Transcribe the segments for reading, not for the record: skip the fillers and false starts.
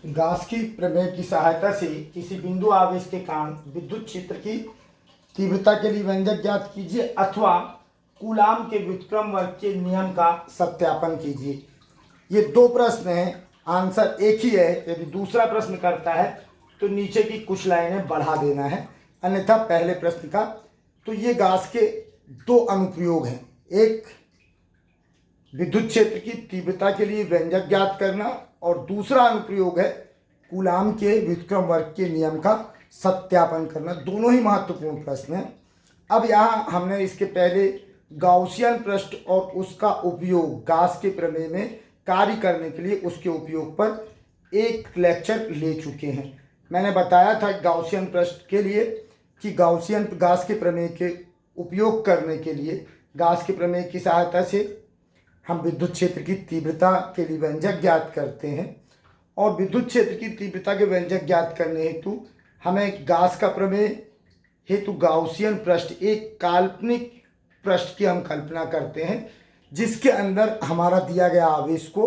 Gauss की प्रमेय की सहायता से किसी बिंदु आवेश के कारण विद्युत क्षेत्र की तीव्रता के लिए व्यंजक ज्ञात कीजिए अथवा कूलाम के व्युत्क्रम वर्ग के नियम का सत्यापन कीजिए। ये दो प्रश्न हैं, आंसर एक ही है। यदि दूसरा प्रश्न करता है तो नीचे की कुछ लाइनें बढ़ा देना है, अन्यथा पहले प्रश्न का। तो ये गॉस के दो अनुप्रयोग हैं, एक विद्युत क्षेत्र की तीव्रता के लिए व्यंजक ज्ञात करना और दूसरा अनुप्रयोग है कूलाम के व्युत्क्रम वर्ग के नियम का सत्यापन करना। दोनों ही महत्वपूर्ण प्रश्न हैं। अब यहाँ हमने इसके पहले गाउसियन पृष्ठ और उसका उपयोग गॉस के प्रमेय में कार्य करने के लिए उसके उपयोग पर एक लेक्चर ले चुके हैं। मैंने बताया था गाउसियन पृष्ठ के लिए कि गाउसियन गॉस के प्रमेय के उपयोग करने के लिए गॉस के प्रमेय की सहायता से हम विद्युत क्षेत्र की तीव्रता के लिए व्यंजक ज्ञात करते हैं और विद्युत क्षेत्र की तीव्रता के व्यंजक ज्ञात करने हेतु हमें गॉस का प्रमेय हेतु गाउसियन पृष्ठ, एक काल्पनिक पृष्ठ की हम कल्पना करते हैं जिसके अंदर हमारा दिया गया आवेश को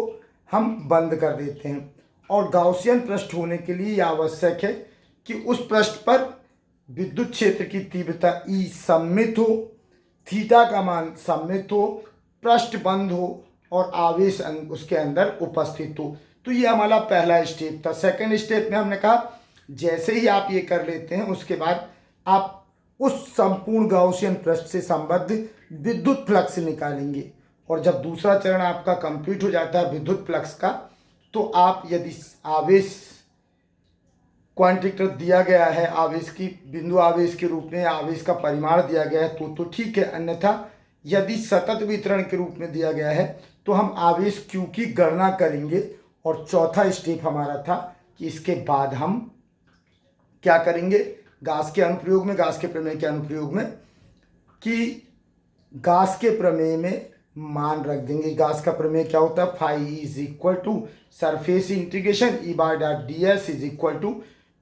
हम बंद कर देते हैं। और गाउसियन पृष्ठ होने के लिए यह आवश्यक है कि उस पृष्ठ पर विद्युत क्षेत्र की तीव्रता E सममित हो, थीटा का मान सममित हो, पृष्ठ बंद हो और आवेश उसके अंदर उपस्थित हो। तो ये हमारा पहला स्टेप था। सेकंड स्टेप में हमने कहा जैसे ही आप ये कर लेते हैं उसके बाद आप उस संपूर्ण गाउसियन पृष्ठ से संबद्ध विद्युत फ्लक्स निकालेंगे। और जब दूसरा चरण आपका कंप्लीट हो जाता है विद्युत फ्लक्स का, तो आप यदि आवेश क्वांटिटी दिया गया है, आवेश की बिंदु आवेश के रूप में आवेश का परिमाण दिया गया है तो ठीक है, अन्यथा यदि सतत वितरण के रूप में दिया गया है तो हम आवेश Q की गणना करेंगे। और चौथा स्टेप हमारा था कि इसके बाद हम क्या करेंगे गॉस के अनुप्रयोग में, गॉस के प्रमेय के अनुप्रयोग में, कि गॉस के प्रमेय में मान रख देंगे। गॉस का प्रमेय क्या होता है, phi is equal to surface integration E bar dot D S is equal to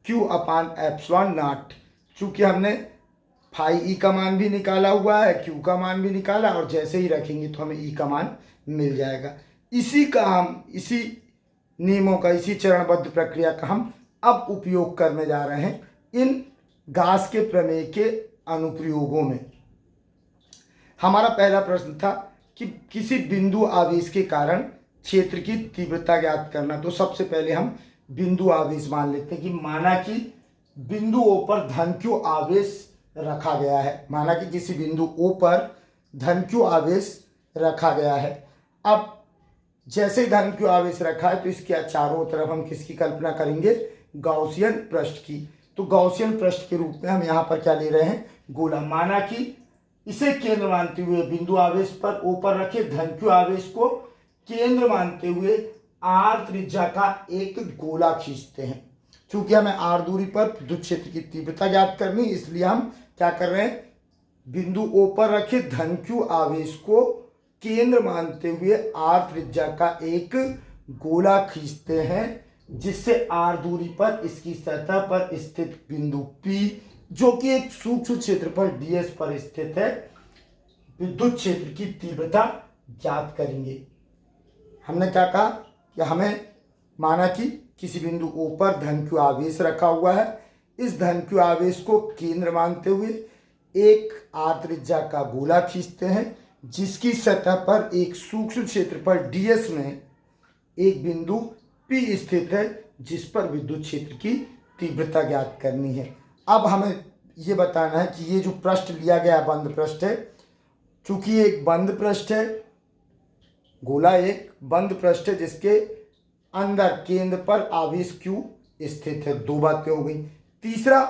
Q upon epsilon naught. चूंकि हमने फाई ई का मान भी निकाला हुआ है, क्यू का मान भी निकाला, और जैसे ही रखेंगे तो हमें ई का मान मिल जाएगा। इसी नियमों का, इसी चरणबद्ध प्रक्रिया का हम अब उपयोग करने जा रहे हैं इन गॉस के प्रमेय के अनुप्रयोगों में। हमारा पहला प्रश्न था कि किसी बिंदु आवेश के कारण क्षेत्र की तीव्रता ज्ञात करना। तो सबसे पहले हम बिंदु आवेश मान लेते हैं कि माना कि बिंदु O पर धन Q आवेश रखा गया है। माना कि किसी बिंदु O पर धन Q आवेश रखा गया है। अब जैसे धन Q आवेश रखा है तो इसके चारों तरफ हम किसकी कल्पना करेंगे, गाउसियन पृष्ठ की। तो गाउसियन पृष्ठ के रूप में हम यहाँ पर क्या ले रहे हैं, गोला। माना कि इसे केंद्र मानते हुए बिंदु आवेश पर O पर रखे धन Q आवेश को केंद्र मानते हुए R त्रिज्या का एक गोला खींचते हैं। चूंकि हमें R दूरी पर विद्युत क्षेत्र की तीव्रता ज्ञात करनी, इसलिए हम क्या कर रहे हैं, बिंदु O पर रखे धन Q आवेश को केंद्र मानते हुए R त्रिज्या का एक गोला खींचते हैं, जिससे R दूरी पर इसकी सतह पर स्थित बिंदु P, जो कि एक सूक्ष्म क्षेत्रफल ds पर स्थित है, विद्युत क्षेत्र की तीव्रता ज्ञात करेंगे। हमने क्या कहा कि हमें माना कि किसी बिंदु O पर धन Q आवेश रखा हुआ है। इस धन Q आवेश को केंद्र मानते हुए एक R त्रिज्या का गोला खींचते हैं, जिसकी सतह पर एक सूक्ष्म क्षेत्रफल ds में एक बिंदु P स्थित है, जिस पर विद्युत क्षेत्र की तीव्रता ज्ञात करनी है। अब हमें ये बताना है कि ये जो पृष्ठ लिया गया बंद पृष्ठ है, चूंकि एक बंद पृष्ठ है, गोला एक बंद पृष्ठ है जिसके अंदर केंद्र पर आवेश Q स्थित है। दो बातें हो गई। तीसरा,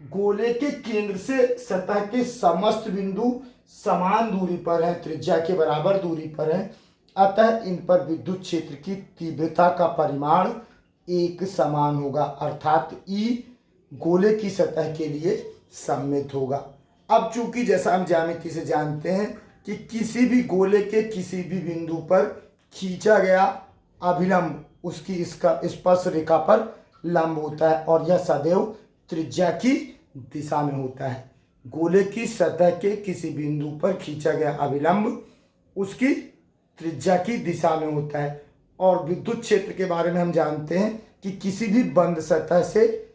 गोले के केंद्र से सतह के समस्त बिंदु समान दूरी पर हैं, त्रिज्या के बराबर दूरी पर हैं, अतः इन पर विद्युत क्षेत्र की तीव्रता का परिमाण एक समान होगा, अर्थात E गोले की सतह के लिए सममित होगा। अब चूंकि जैसा हम ज्यामिति से जानते हैं कि किसी भी गोले के किसी भी बिंदु पर खींचा गया अभिलंब उसकी इसका स्पर्श रेखा पर लंब होता है और यह सदैव त्रिज्या की दिशा में होता है। गोले की सतह के किसी बिंदु पर खींचा गया अभिलंब उसकी त्रिज्या की दिशा में होता है। और विद्युत क्षेत्र के बारे में हम जानते हैं कि किसी भी बंद सतह से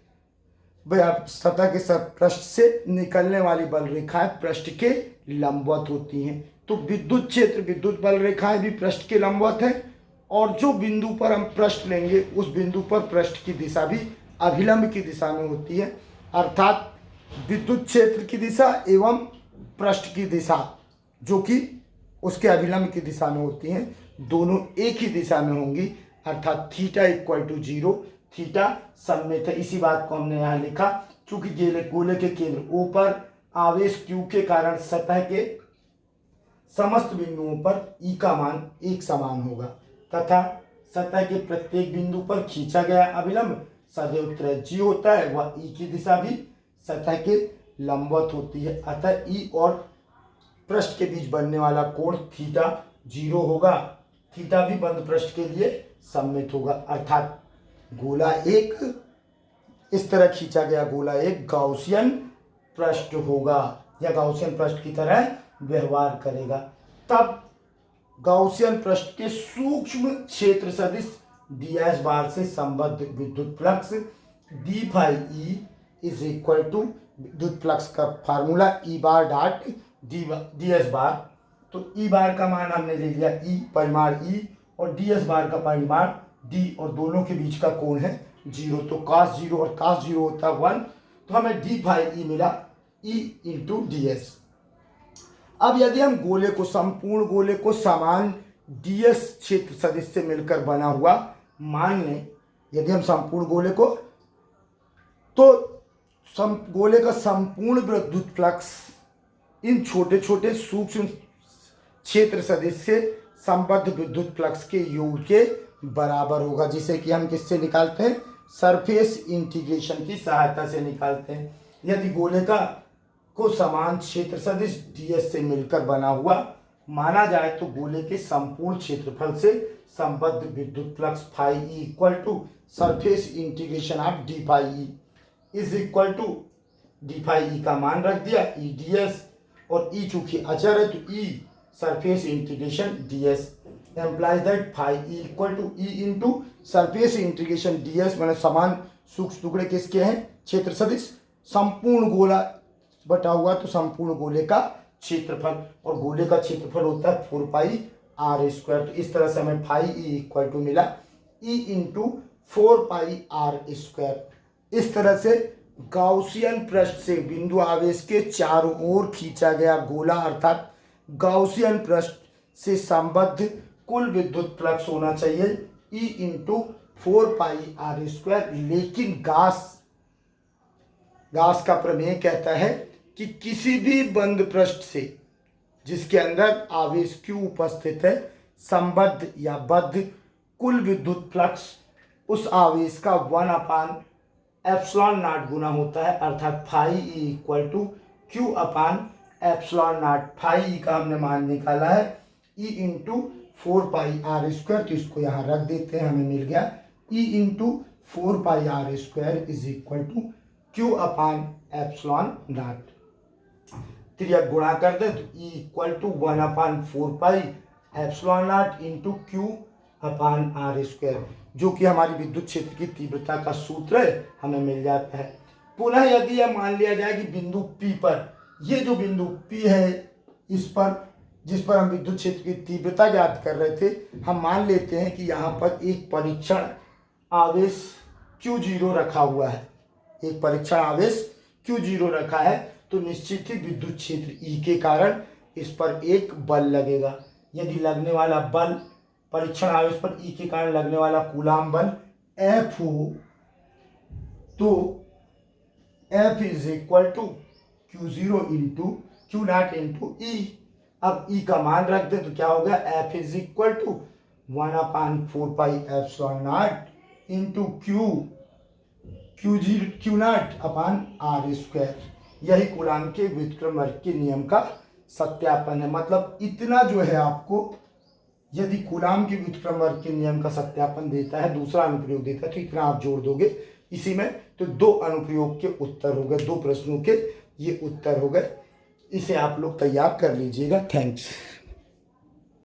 सतह के पृष्ठ से निकलने वाली बल रेखाएं पृष्ठ के लंबवत होती हैं। तो विद्युत क्षेत्र विद्युत बल रेखाएं भी पृष्ठ के लंबवत हैं, और जो बिंदु पर हम पृष्ठ लेंगे उस बिंदु पर पृष्ठ की दिशा भी अभिलंब की दिशा में होती है। अर्थात विद्युत क्षेत्र की दिशा एवं पृष्ठ की दिशा जो कि उसके अभिलंब की दिशा में होती हैं, दोनों एक ही दिशा में होंगी। अर्थात थीटा इक्वल टू 0, थीटा सममित है। इसी बात को हमने यहाँ लिखा, क्योंकि गोले के केंद्र O पर आवेश Q के कारण सतह के समस्त बिंदुओं पर E का मान एक समान होगा, तथा सतह के प्रत्येक बिंदु पर खींचा गया अभिलंब सदैव त्रिज्यीय होता है, वह E की दिशा भी सतह के लंबवत होती है। अतः E और पृष्ठ के बीच बनने वाला कोण थीटा 0 होगा। थीटा भी बंद पृष्ठ के लिए सममित होगा। अर्थात गोला एक, इस तरह खींचा गया गोला एक गाउसियन पृष्ठ होगा या गाउसियन पृष्ठ की तरह व्यवहार करेगा। तब गाउसियन पृष्ठ के सूक्ष्म क्षेत्र सदिश ds बार से संबद्ध विद्युत flux d phi E is equal to, विद्युत फ्लक्स का formula E bar dot ds bar. तो E बार का मान हमने ले लिया E, परिमाण E, और ds बार का परिमाण d, और दोनों के बीच का कोण है 0। तो cos 0 और cos 0 होता है 1, तो हमें d फाई E मिला E इंटू ds। अब यदि हम गोले को, संपूर्ण गोले को समान ds क्षेत्र सदिश से मिलकर बना हुआ मान लें, यदि हम संपूर्ण गोले को, तो गोले का संपूर्ण विद्युत फ्लक्स इन छोटे छोटे सूक्ष्म क्षेत्र सदिश से संबद्ध विद्युत फ्लक्स के योग के बराबर होगा, जिसे कि हम किससे निकालते हैं, सरफेस इंटीग्रेशन की सहायता से निकालते हैं। यदि गोले को समान क्षेत्र सदिश ds से मिलकर बना हुआ माना जाए, तो गोले के संपूर्ण क्षेत्रफल से संबद्ध विद्युत flux phi E equal to surface integration of D phi E is equal to, D phi E का मान रख दिया E ds, और E चूंकि अचर है तो E surface integration ds implies that phi E equal to E into surface integration ds, मैंने समान सूक्ष्म टुकड़े किसके हैं, क्षेत्र सदिश। संपूर्ण गोला बटा हुआ तो संपूर्ण गोले का क्षेत्रफल, और गोले का क्षेत्रफल होता है 4 पाई r स्क्वायर। तो इस तरह से हमें फाई E इक्वल टू मिला E into 4 pi r square. इस तरह से गाउसियन पृष्ठ से बिंदु आवेश के चारों ओर खींचा गया गोला, अर्थात गाउसियन पृष्ठ से संबद्ध कुल विद्युत फ्लक्स होना चाहिए E into 4 pi r square. लेकिन गास का प्रमेय कहता है कि किसी भी बंद पृष्ठ से जिसके अंदर आवेश Q उपस्थित है, संबद्ध या बद्ध कुल विद्युत फ्लक्स उस आवेश का 1/एप्सिलॉन नॉट गुना होता है। अर्थात फाई E इक्वल टू Q/एप्सिलॉन नॉट। फाई E का हमने मान निकाला है E into 4 pi r square. तो इसको यहाँ रख देते हैं, हमें मिल गया E into 4 pi r square is equal to Q/एप्सिलॉन नॉट। त्रिया गुणा कर दे तो E equal to 1/4 pi epsilon naught into Q/r square, जो कि हमारी विद्युत क्षेत्र की तीव्रता का सूत्र है, हमें मिल जाता है। पुनः यदि यह मान लिया जाए कि बिंदु P पर, ये जो बिंदु P है, इस पर जिस पर हम विद्युत क्षेत्र की तीव्रता ज्ञात कर रहे थे, हम मान लेते हैं कि यहाँ पर एक परीक्षण आवेश Q0 रखा हुआ है, एक परीक्षण आवेश Q0 रखा है, तो निश्चित ही विद्युत क्षेत्र E के कारण इस पर एक बल लगेगा। यदि लगने वाला बल, परीक्षण आवेश पर E के कारण लगने वाला कूलाम बल F हो, तो F is equal to Q0 into Q0 into E। अब E का मान रख दे तो क्या होगा, F is equal to 1/4 pi epsilon naught into Q0/r square. यही कूलाम के व्युत्क्रम वर्ग के नियम का सत्यापन है। मतलब इतना जो है आपको, यदि कूलाम के व्युत्क्रम वर्ग के नियम का सत्यापन देता है, दूसरा अनुप्रयोग देता है, तो इतना आप जोड़ दोगे इसी में, तो 2 अनुप्रयोग के उत्तर हो गए, 2 प्रश्नों के ये उत्तर हो गए। इसे आप लोग तैयार कर लीजिएगा। थैंक्स।